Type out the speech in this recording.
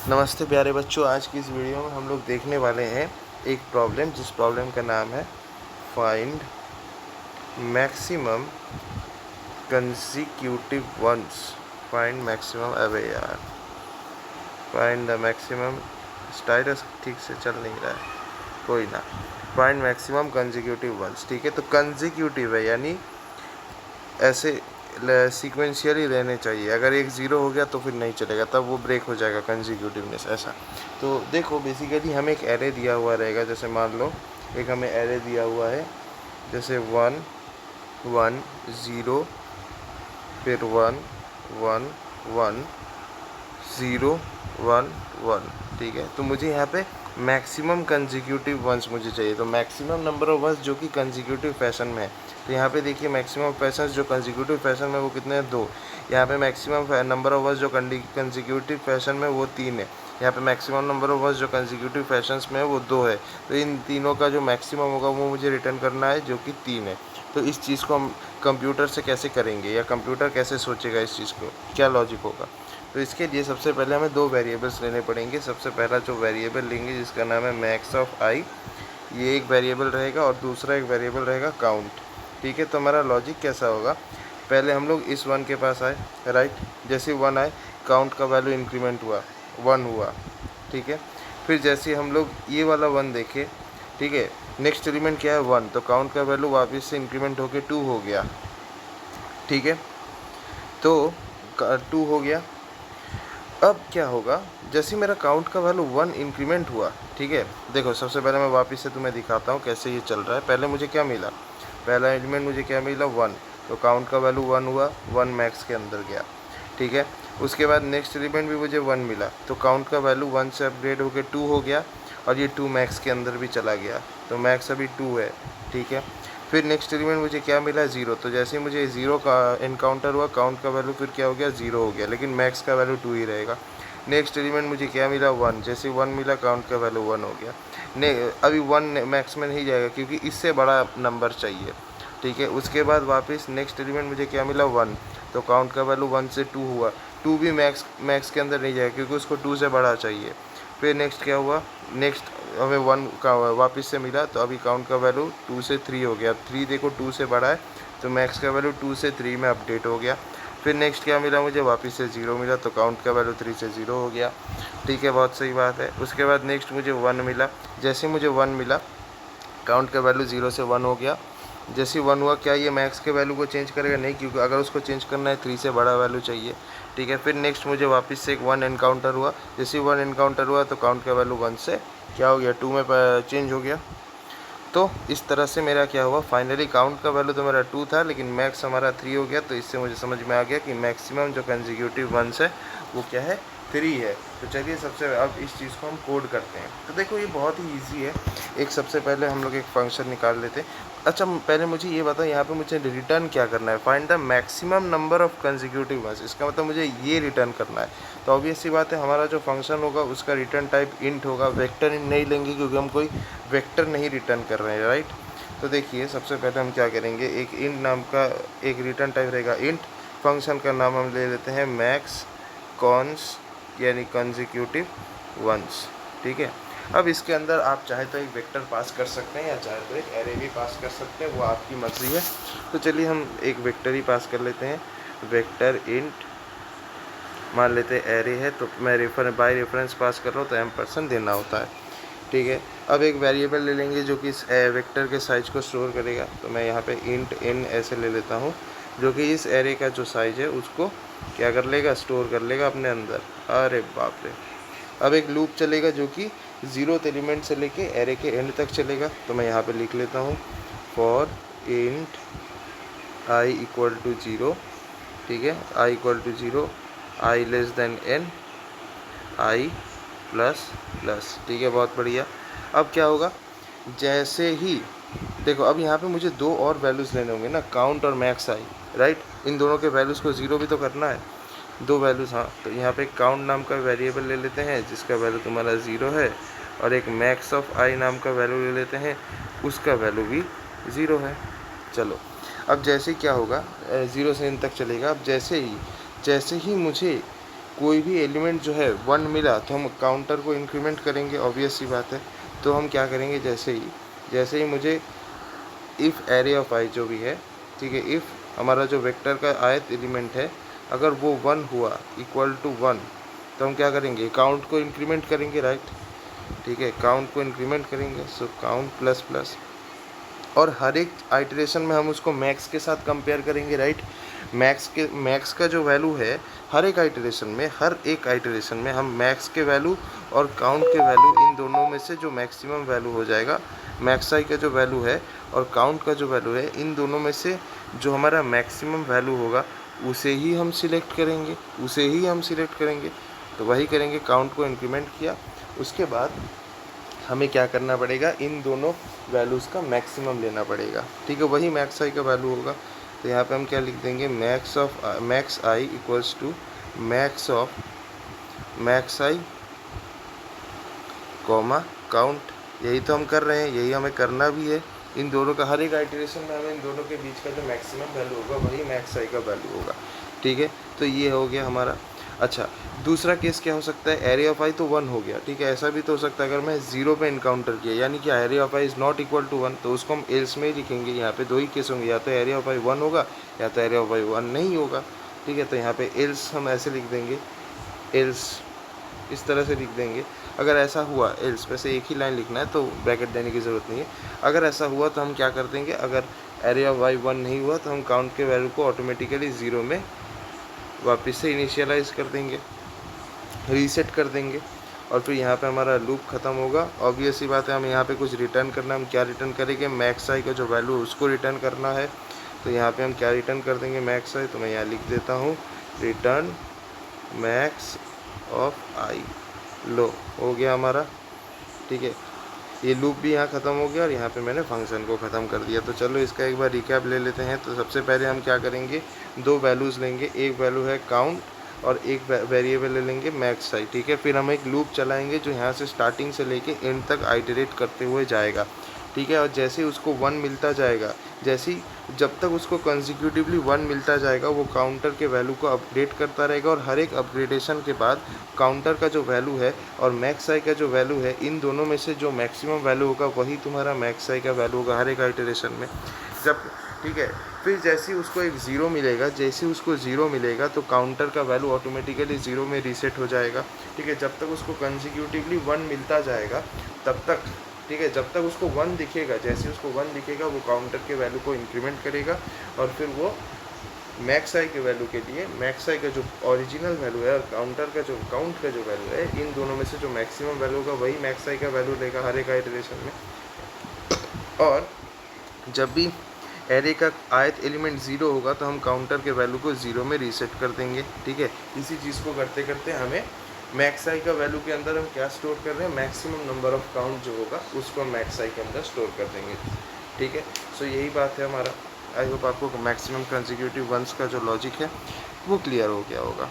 नमस्ते प्यारे बच्चों, आज की इस वीडियो में हम लोग देखने वाले हैं एक प्रॉब्लम जिस प्रॉब्लम का नाम है find maximum consecutive ones. Find maximum, अबे यार, फाइंड द मैक्सिमम। स्टाइलस ठीक से चल नहीं रहा है, कोई ना। फाइंड मैक्सिमम कंसेक्यूटिव वंस, ठीक है। तो कंसेक्यूटिव है यानी ऐसे सीक्वेंशियली रहने चाहिए। अगर एक ज़ीरो हो गया तो फिर नहीं चलेगा, तब वो ब्रेक हो जाएगा कंसेक्यूटिवनेस, ऐसा। तो देखो, बेसिकली हमें एक एरे दिया हुआ रहेगा। जैसे मान लो एक हमें एरे दिया हुआ है, जैसे 1 1 0, फिर 1 1 1 0 1 1, ठीक है। तो मुझे यहाँ पे मैक्सिमम कंसेक्यूटिव वंस मुझे चाहिए। तो मैक्सिमम नंबर ऑफ वंस जो कि कंसेक्यूटिव फैशन में है। तो यहाँ पे देखिए मैक्सिमम फैशंस जो कंसेक्यूटिव फैशन में वो कितने हैं, 2। यहाँ पे मैक्सिमम नंबर ऑफ वंस जो कंसेक्यूटिव फैशन में वो 3 है। यहाँ पे मैक्सिमम नंबर ऑफ वंस जो कंसेक्यूटिव फैशंस में है वो 2 है। तो इन तीनों का जो मैक्सिमम होगा वो मुझे रिटर्न करना है, जो कि 3 है। तो इस चीज़ को हम कंप्यूटर से कैसे करेंगे, या कंप्यूटर कैसे सोचेगा इस चीज़ को, क्या लॉजिक होगा। तो इसके लिए सबसे पहले हमें 2 वेरिएबल्स लेने पड़ेंगे। सबसे पहला जो वेरिएबल लेंगे जिसका नाम है मैक्स ऑफ आई, ये एक वेरिएबल रहेगा, और दूसरा एक वेरिएबल रहेगा काउंट, ठीक है। तो हमारा लॉजिक कैसा होगा, पहले हम लोग इस 1 के पास आए, राइट। जैसे 1 आए, काउंट का वैल्यू इंक्रीमेंट हुआ, 1 हुआ, ठीक है। फिर जैसे हम लोग ये वाला 1 देखे, ठीक है, नेक्स्ट एलिमेंट क्या है 1, तो काउंट का वैल्यू वापस से इंक्रीमेंट होकर 2 हो गया, ठीक है। तो 2 हो गया। अब क्या होगा, जैसे मेरा काउंट का वैल्यू 1 इंक्रीमेंट हुआ, ठीक है। देखो सबसे पहले मैं वापस से तुम्हें दिखाता हूँ कैसे ये चल रहा है। पहले मुझे क्या मिला, पहला एलिमेंट मुझे क्या मिला 1, तो काउंट का वैल्यू 1 हुआ, 1 मैक्स के अंदर गया, ठीक है। उसके बाद नेक्स्ट एलिमेंट भी मुझे 1 मिला, तो काउंट का वैल्यू 1 से अपग्रेड होकर 2 हो गया, और ये 2 मैक्स के अंदर भी चला गया, तो मैक्स अभी 2 है, ठीक है। फिर नेक्स्ट एलिमेंट मुझे क्या मिला 0, तो जैसे ही मुझे 0 का इनकाउंटर हुआ, काउंट का वैल्यू फिर क्या हो गया 0 हो गया, लेकिन मैक्स का वैल्यू 2 ही रहेगा। नेक्स्ट एलिमेंट मुझे क्या मिला 1, जैसे 1 मिला, काउंट का वैल्यू 1 हो गया। अभी 1 मैक्स में नहीं जाएगा क्योंकि इससे बड़ा नंबर चाहिए, ठीक है। उसके बाद वापस नेक्स्ट एलिमेंट मुझे क्या मिला 1, तो काउंट का वैल्यू 1 से 2 हुआ, 2 भी मैक्स के अंदर नहीं जाएगा क्योंकि उसको 2 से बड़ा चाहिए। फिर नेक्स्ट क्या हुआ, नेक्स्ट हमें 1 का वापस से मिला, तो अभी काउंट का वैल्यू 2 से 3 हो गया। 3 देखो 2 से बड़ा है, तो मैक्स का वैल्यू 2 से 3 में अपडेट हो गया। फिर नेक्स्ट क्या मिला मुझे, वापस से 0 मिला, तो काउंट का वैल्यू 3 से 0 हो गया, ठीक है। बहुत सही बात है। उसके बाद नेक्स्ट मुझे 1 मिला, जैसे मुझे 1 मिला, काउंट का वैल्यू 0 से 1 हो गया। जैसे 1 हुआ, क्या ये मैक्स के वैल्यू को चेंज करेगा, नहीं, क्योंकि अगर उसको चेंज करना है 3 से बड़ा वैल्यू चाहिए, ठीक है। फिर नेक्स्ट मुझे वापस से एक 1 एनकाउंटर हुआ, जैसे 1 एनकाउंटर हुआ तो काउंट का वैल्यू 1 से क्या हो गया 2 में चेंज हो गया। तो इस तरह से मेरा क्या हुआ, फाइनली काउंट का वैल्यू तो मेरा 2 था, लेकिन मैक्स हमारा 3 हो गया। तो इससे मुझे समझ में आ गया कि मैक्सिमम जो कंसेक्यूटिव वंस है वो क्या है, 3 है। तो चलिए सबसे अब इस चीज़ को हम कोड करते हैं। तो देखो ये बहुत ही ईजी है। एक सबसे पहले हम लोग एक फंक्शन निकाल लेते हैं। अच्छा पहले मुझे ये बताओ, यहाँ पे मुझे रिटर्न क्या करना है, find the maximum number of consecutive ones. इसका मतलब मुझे ये रिटर्न करना है। तो ऑब्वियस सी बात है, हमारा जो फंक्शन होगा उसका रिटर्न टाइप इंट होगा। वेक्टर इंट नहीं लेंगे क्योंकि हम कोई वेक्टर नहीं रिटर्न कर रहे हैं, राइट। तो देखिए सबसे पहले हम क्या करेंगे, एक इंट नाम का एक रिटर्न टाइप रहेगा इंट। फंक्शन का नाम हम ले लेते हैं मैक्स कॉन्स यानी कंसेक्यूटिव वंस, ठीक है। अब इसके अंदर आप चाहे तो एक वेक्टर पास कर सकते हैं या चाहे तो एक एरे भी पास कर सकते हैं, वो आपकी मर्जी है। तो चलिए हम एक वेक्टर ही पास कर लेते हैं। वेक्टर इंट मान लेते हैं एरे है, तो मैं बाय रेफरेंस पास कर रहा हूँ तो एम्परसेंड देना होता है, ठीक है। अब एक वेरिएबल ले लेंगे जो कि इस वेक्टर के साइज को स्टोर करेगा। तो मैं यहाँ पे इंट इन ऐसे ले लेता हूँ, जो कि इस एरे का जो साइज है उसको क्या कर लेगा, स्टोर कर लेगा अपने अंदर। अरे बाप रे। अब एक लूप चलेगा जो कि 0th एलिमेंट से लेके एरे के एंड तक चलेगा। तो मैं यहाँ पे लिख लेता हूँ for int I equal to 0, ठीक है, I equal to 0, I less than n, I plus plus, ठीक है, बहुत बढ़िया। अब क्या होगा, जैसे ही देखो अब यहाँ पे मुझे 2 और वैल्यूज़ लेने होंगे ना, काउंट और मैक्स आई, राइट। इन दोनों के वैल्यूज़ को 0 भी तो करना है, 2 वैल्यूज़। हाँ, तो यहाँ पे काउंट नाम का वेरिएबल ले लेते हैं जिसका वैल्यू तुम्हारा 0 है, और एक मैक्स ऑफ आई नाम का वैल्यू ले लेते हैं, उसका वैल्यू भी 0 है। चलो अब जैसे क्या होगा, 0 से इन तक चलेगा। अब जैसे ही मुझे कोई भी एलिमेंट जो है 1 मिला तो हम काउंटर को इंक्रीमेंट करेंगे, ऑब्वियस सी बात है। तो हम क्या करेंगे, जैसे ही मुझे इफ़ एरे ऑफ आई जो भी है, ठीक है, इफ़ हमारा जो वेक्टर का आयत एलिमेंट है अगर वो 1 हुआ इक्वल टू 1, तो हम क्या करेंगे, काउंट को इंक्रीमेंट करेंगे, राइट। ठीक है, काउंट को इंक्रीमेंट करेंगे, सो काउंट प्लस प्लस, और हर एक आइटरेशन में हम उसको मैक्स के साथ कंपेयर करेंगे, राइट। मैक्स का जो वैल्यू है हर एक आइटरेशन में हम मैक्स के वैल्यू और काउंट के वैल्यू, इन दोनों में से जो मैक्सिमम वैल्यू हो जाएगा, मैक्स आई का जो वैल्यू है और काउंट का जो वैल्यू है, इन दोनों में से जो हमारा मैक्सिमम वैल्यू होगा उसे ही हम सिलेक्ट करेंगे। तो वही करेंगे, काउंट को इंक्रीमेंट किया, उसके बाद हमें क्या करना पड़ेगा, इन दोनों वैल्यूज़ का मैक्सिमम लेना पड़ेगा, ठीक है, वही मैक्स आई का वैल्यू होगा। तो यहाँ पे हम क्या लिख देंगे, max i equals to max i comma count. यही तो हम कर रहे हैं, यही हमें करना भी है। इन दोनों का हर एक आइटरेशन में हमें इन दोनों के बीच का जो मैक्सिमम वैल्यू होगा वही मैक्स आई का वैल्यू होगा, ठीक है। तो ये हो गया हमारा। अच्छा, दूसरा केस क्या हो सकता है, एरिया ऑफ आई तो 1 हो गया, ठीक है। ऐसा भी तो हो सकता है अगर मैं 0 पे इनकाउंटर किया, यानी कि area of i is not equal to 1, तो उसको हम एल्स में ही लिखेंगे। यहाँ पे 2 ही केस होंगे, या तो एरिया ऑफ आई 1 होगा या तो एरिया ऑफ आई 1 नहीं होगा, ठीक है। तो यहाँ पे एल्स हम ऐसे लिख देंगे, एल्स इस तरह से लिख देंगे। अगर ऐसा हुआ, एल्स वैसे एक ही लाइन लिखना है तो ब्रैकेट देने की ज़रूरत नहीं है। अगर ऐसा हुआ तो हम क्या कर देंगे, अगर एरिया ऑफ वाई 1 नहीं हुआ तो हम काउंट के वैल्यू को ऑटोमेटिकली 0 में वापस से इनिशियलाइज कर देंगे, रीसेट कर देंगे, और फिर यहाँ पे हमारा लूप ख़त्म होगा। ऑब्वियस सी बात है, हमें यहाँ पे कुछ रिटर्न करना है। हम क्या रिटर्न करेंगे, मैक्स आई का जो वैल्यू उसको रिटर्न करना है। तो यहाँ पे हम क्या रिटर्न कर देंगे, मैक्स आई। तो मैं यहाँ लिख देता हूँ रिटर्न मैक्स ऑफ आई। लो, हो गया हमारा, ठीक है। ये लूप भी यहाँ ख़त्म हो गया और यहाँ पे मैंने फंक्शन को ख़त्म कर दिया। तो चलो इसका एक बार रिकैप ले लेते हैं। तो सबसे पहले हम क्या करेंगे, 2 वैल्यूज़ लेंगे, एक वैल्यू है काउंट और एक वेरिएबल ले लेंगे मैक्स आई, ठीक है। फिर हम एक लूप चलाएंगे जो यहाँ से स्टार्टिंग से लेके एंड तक आइटरेट करते हुए जाएगा, ठीक है। और जैसे ही उसको 1 मिलता जाएगा, जब तक उसको कंसेक्यूटिवली 1 मिलता जाएगा, वो काउंटर के वैल्यू को अपडेट करता रहेगा, और हर एक अपग्रेडेशन के बाद काउंटर का जो वैल्यू है और मैक्स आई का जो वैल्यू है, इन दोनों में से जो मैक्सिमम वैल्यू होगा वही तुम्हारा मैक्स आई का वैल्यू होगा हर एक आइटरेशन में। जब, ठीक है, फिर जैसे ही उसको एक 0 मिलेगा, तो काउंटर का वैल्यू ऑटोमेटिकली 0 में रीसेट हो जाएगा, ठीक है। जब तक उसको कंसेक्यूटिवली 1 मिलता जाएगा तब तक, ठीक है, जब तक उसको 1 दिखेगा, जैसे उसको 1 दिखेगा वो काउंटर के वैल्यू को इंक्रीमेंट करेगा, और फिर वो मैक्स आई के वैल्यू के लिए मैक्स आई का जो ओरिजिनल वैल्यू है और काउंट का जो वैल्यू है, इन दोनों में से जो मैक्सिमम वैल्यू होगा वही मैक्स आई का वैल्यू लेगा हर एक आइटरेशन में। और जब भी एरे का आयत एलिमेंट 0 होगा तो हम काउंटर के वैल्यू को 0 में रीसेट कर देंगे, ठीक है। इसी चीज़ को करते करते हमें मैक्स आई का वैल्यू के अंदर हम क्या स्टोर कर रहे हैं, मैक्सिमम नंबर ऑफ काउंट जो होगा उसको हम मैक्स आई के अंदर स्टोर कर देंगे, ठीक है। सो यही बात है हमारा। आई होप आपको मैक्सिमम कंसेक्यूटिव वंस का जो लॉजिक है वो क्लियर हो गया होगा।